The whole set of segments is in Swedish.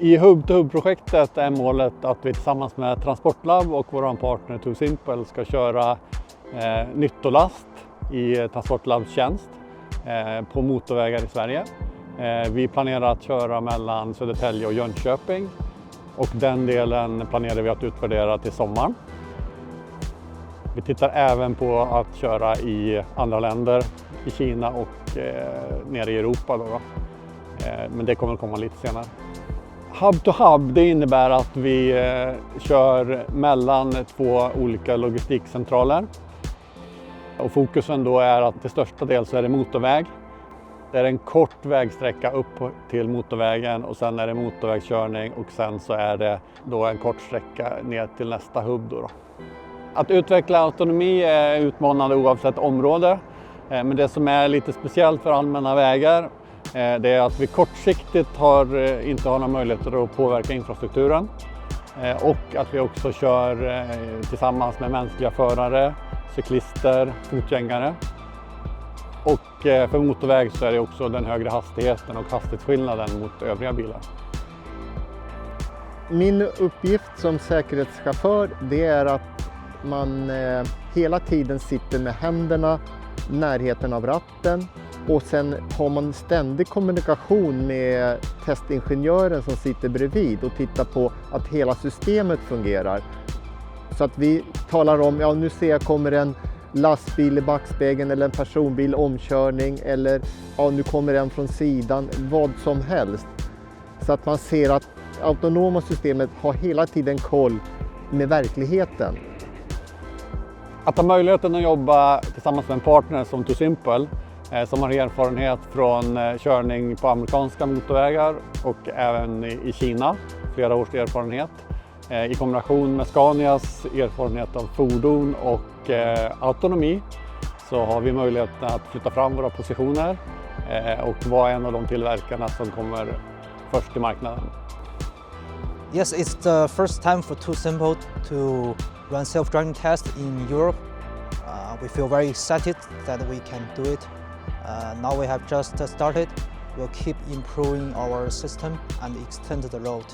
I Hub-to-Hub-projektet är målet att vi tillsammans med Transportlab och vår partner TuSimple ska köra nyttolast i Transportlabs tjänst på motorvägar i Sverige. Vi planerar att köra mellan Södertälje och Jönköping och den delen planerar vi att utvärdera till sommaren. Vi tittar även på att köra i andra länder, i Kina och nere i Europa. Men det kommer att komma lite senare. Hub-to-Hub, det innebär att vi kör mellan två olika logistikcentraler. Och fokusen då är att till största del så är det motorväg. Det är en kort vägsträcka upp till motorvägen och sen är det motorvägskörning och sen så är det då en kort sträcka ner till nästa hubb då. Att utveckla autonomi är utmanande oavsett område. Men det som är lite speciellt för allmänna vägar det är att vi kortsiktigt inte har några möjligheter att påverka infrastrukturen. Och att vi också kör tillsammans med mänskliga förare, cyklister, fotgängare. Och för motorväg så är det också den högre hastigheten och hastighetsskillnaden mot övriga bilar. Min uppgift som säkerhetschaufför det är att man hela tiden sitter med händerna i närheten av ratten och sen har man ständig kommunikation med testingenjören som sitter bredvid och tittar på att hela systemet fungerar. Så att vi talar om, ja nu ser jag kommer en lastbil i backspegeln eller en personbil omkörning eller ja nu kommer en från sidan, vad som helst. Så att man ser att autonoma systemet har hela tiden koll med verkligheten. Att ha möjligheten att jobba tillsammans med en partner som TuSimple som har erfarenhet från körning på amerikanska motorvägar och även i Kina, flera års erfarenhet. I kombination med Scanias erfarenhet av fordon och autonomi så har vi möjligheten att flytta fram våra positioner och vara en av de tillverkarna som kommer först till marknaden. Yes, it's the first time for TuSimple to run self-driving tests in Europe. We feel very excited that we can do it. Now we have just started. We'll keep improving our system and extend the road.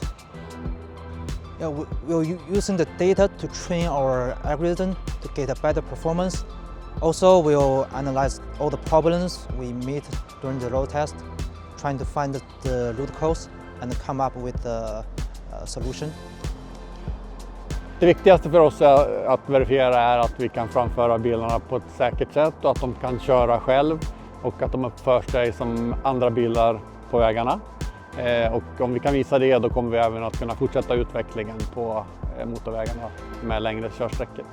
Yeah, we're using the data to train our algorithm to get a better performance. Also, we'll analyze all the problems we meet during the road test, trying to find the root cause and come up with a solution. Det viktigaste för oss att verifiera är att vi kan framföra bilarna på ett säkert sätt och att de kan köra själv och att de uppför sig som andra bilar på vägarna. Och om vi kan visa det då kommer vi även att kunna fortsätta utvecklingen på motorvägarna med längre körsträckor.